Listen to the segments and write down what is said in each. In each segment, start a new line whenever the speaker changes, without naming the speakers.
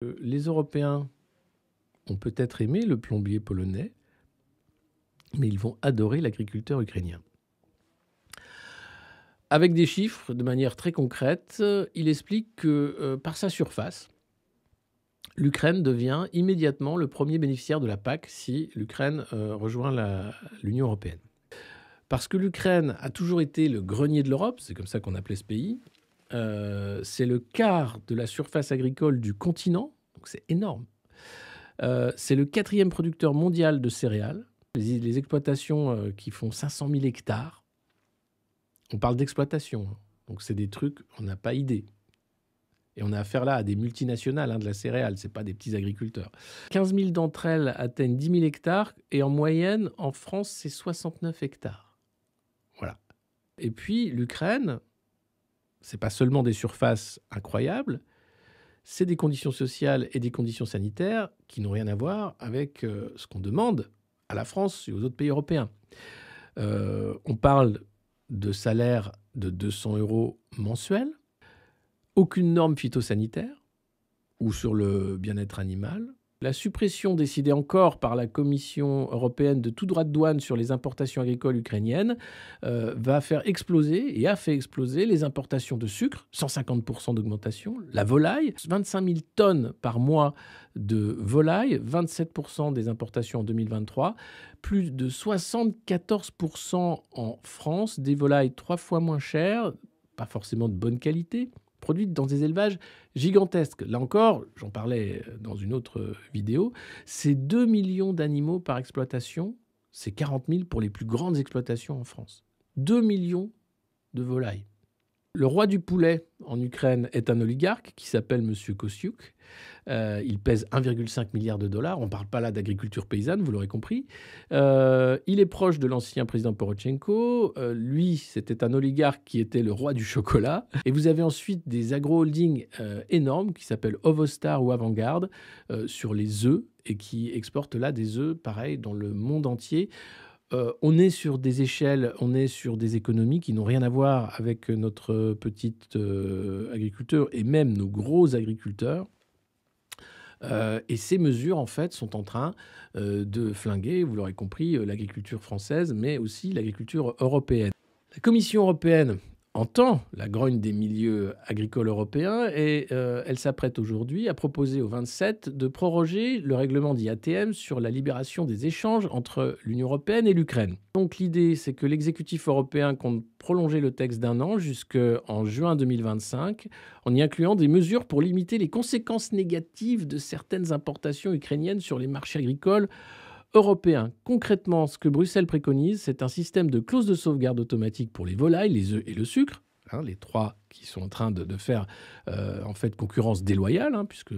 Les Européens ont peut-être aimé le plombier polonais, mais ils vont adorer l'agriculteur ukrainien. Avec des chiffres, de manière très concrète, il explique que par sa surface, l'Ukraine devient immédiatement le premier bénéficiaire de la PAC si l'Ukraine rejoint l'Union européenne. Parce que l'Ukraine a toujours été le grenier de l'Europe, c'est comme ça qu'on appelait ce pays, c'est le quart de la surface agricole du continent, donc c'est énorme. C'est le 4e producteur mondial de céréales. Les exploitations qui font 500 000 hectares, on parle d'exploitation, hein. Donc c'est des trucs, on n'a pas idée. Et on a affaire là à des multinationales de la céréale, ce n'est pas des petits agriculteurs. 15 000 d'entre elles atteignent 10 000 hectares et en moyenne, en France, c'est 69 hectares. Voilà. Et puis l'Ukraine, ce n'est pas seulement des surfaces incroyables, c'est des conditions sociales et des conditions sanitaires qui n'ont rien à voir avec ce qu'on demande à la France et aux autres pays européens. On parle de salaire de 200 € mensuels, aucune norme phytosanitaire ou sur le bien-être animal, la suppression décidée encore par la Commission européenne de tout droit de douane sur les importations agricoles ukrainiennes va faire exploser et a fait exploser les importations de sucre, 150% d'augmentation, la volaille, 25 000 tonnes par mois de volaille, 27% des importations en 2023, plus de 74% en France, des volailles 3 fois moins chères, pas forcément de bonne qualité, produites dans des élevages gigantesques. Là encore, j'en parlais dans une autre vidéo, c'est 2 millions d'animaux par exploitation, c'est 40 000 pour les plus grandes exploitations en France. 2 millions de volailles. Le roi du poulet en Ukraine est un oligarque qui s'appelle M. Kostiuk. Il pèse 1,5 milliard de dollars. On ne parle pas là d'agriculture paysanne, vous l'aurez compris. Il est proche de l'ancien président Porochenko. Lui, c'était un oligarque qui était le roi du chocolat. Et vous avez ensuite des agro-holdings énormes qui s'appellent Ovostar ou Avangard sur les œufs et qui exportent là des œufs, pareil, dans le monde entier. On est sur des échelles, on est sur des économies qui n'ont rien à voir avec notre petite agriculteur et même nos gros agriculteurs. Et ces mesures, en fait, sont en train de flinguer, vous l'aurez compris, l'agriculture française, mais aussi l'agriculture européenne. La Commission européenne entend la grogne des milieux agricoles européens et elle s'apprête aujourd'hui à proposer aux 27 de proroger le règlement dit ATM sur la libération des échanges entre l'Union européenne et l'Ukraine. Donc l'idée, c'est que l'exécutif européen compte prolonger le texte d'1 an jusqu'en juin 2025 en y incluant des mesures pour limiter les conséquences négatives de certaines importations ukrainiennes sur les marchés agricoles européen. Concrètement, ce que Bruxelles préconise, c'est un système de clause de sauvegarde automatique pour les volailles, les œufs et le sucre, les trois qui sont en train de faire en fait concurrence déloyale, puisque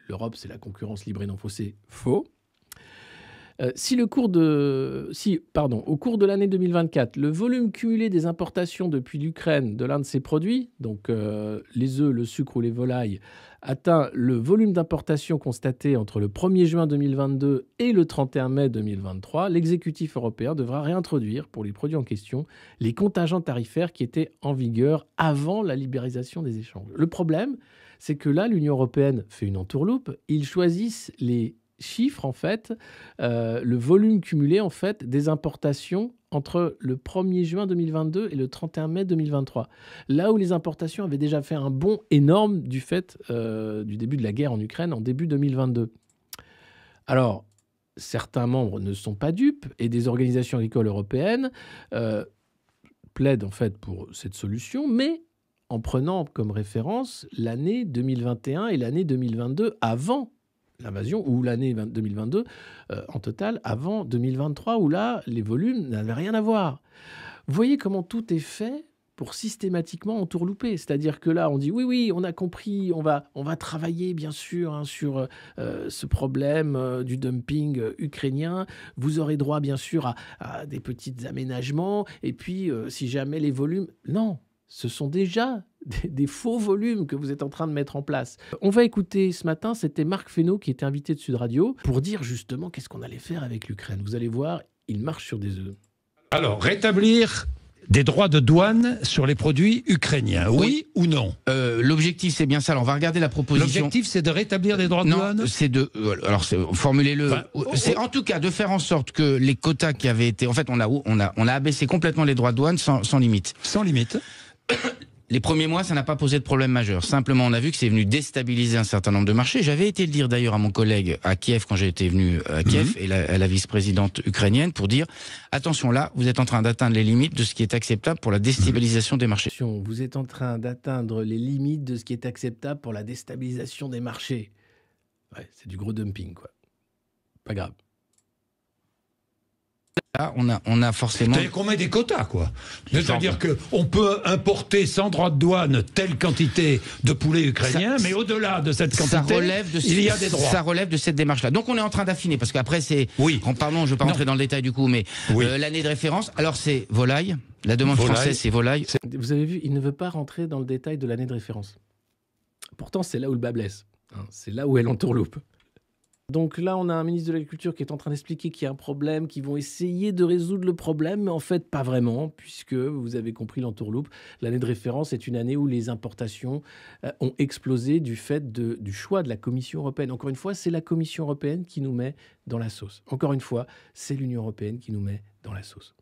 l'Europe, c'est la concurrence libre et non faussée, faux. Au cours de l'année 2024, le volume cumulé des importations depuis l'Ukraine de l'un de ces produits, donc les œufs, le sucre ou les volailles, atteint le volume d'importation constaté entre le 1er juin 2022 et le 31 mai 2023, l'exécutif européen devra réintroduire pour les produits en question les contingents tarifaires qui étaient en vigueur avant la libéralisation des échanges. Le problème, c'est que là, l'Union européenne fait une entourloupe. Ils choisissent les chiffres, en fait, le volume cumulé, en fait, des importations entre le 1er juin 2022 et le 31 mai 2023. Là où les importations avaient déjà fait un bond énorme du fait du début de la guerre en Ukraine en début 2022. Alors, certains membres ne sont pas dupes et des organisations agricoles européennes plaident, en fait, pour cette solution, mais en prenant comme référence l'année 2021 et l'année 2022 avant l'invasion, ou l'année 2022 en total, avant 2023, où là, les volumes n'avaient rien à voir. Vous voyez comment tout est fait pour systématiquement entourlouper. C'est-à-dire que là, on dit oui, on a compris, on va travailler bien sûr sur ce problème du dumping ukrainien. Vous aurez droit bien sûr à des petits aménagements. Et puis, si jamais les volumes... Non, ce sont déjà des faux volumes que vous êtes en train de mettre en place. On va écouter ce matin, c'était Marc Fesneau qui était invité de Sud Radio pour dire justement qu'est-ce qu'on allait faire avec l'Ukraine. Vous allez voir, il marche sur des œufs.
Alors, rétablir des droits de douane sur les produits ukrainiens, oui ou non?
L'objectif, c'est bien ça. Alors, on va regarder la proposition.
L'objectif, c'est de rétablir des droits de douane?
Non, c'est de... alors, formulez-le. C'est en tout cas de faire en sorte que les quotas qui avaient été... En fait, on a abaissé complètement les droits de douane sans limite.
Sans limite.
Les premiers mois, ça n'a pas posé de problème majeur. Simplement, on a vu que c'est venu déstabiliser un certain nombre de marchés. J'avais été le dire d'ailleurs à mon collègue à Kiev quand j'ai été venu à Kiev et à la vice-présidente ukrainienne pour dire attention là, vous êtes en train d'atteindre les limites de ce qui est acceptable pour la déstabilisation des marchés.
Vous êtes en train d'atteindre les limites de ce qui est acceptable pour la déstabilisation des marchés. Ouais, c'est du gros dumping, quoi. Pas grave.
Là, on a forcément...
C'est-à-dire qu'on met des quotas, quoi. C'est-à-dire qu'on peut importer sans droit de douane telle quantité de poulet ukrainien, mais au-delà de cette quantité, il y a des droits.
Ça relève de cette démarche-là. Donc on est en train d'affiner, parce qu'après c'est...
Oui.
Pardon, je ne veux pas rentrer dans le détail du coup, mais l'année de référence, alors c'est volaille. La demande française, c'est volaille.
Vous avez vu, il ne veut pas rentrer dans le détail de l'année de référence. Pourtant, c'est là où le bas blesse. C'est là où elle entourloupe. Donc là, on a un ministre de l'Agriculture qui est en train d'expliquer qu'il y a un problème, qu'ils vont essayer de résoudre le problème, mais en fait, pas vraiment, puisque, vous avez compris l'entourloupe, l'année de référence est une année où les importations ont explosé du fait du choix de la Commission européenne. Encore une fois, c'est la Commission européenne qui nous met dans la sauce. Encore une fois, c'est l'Union européenne qui nous met dans la sauce.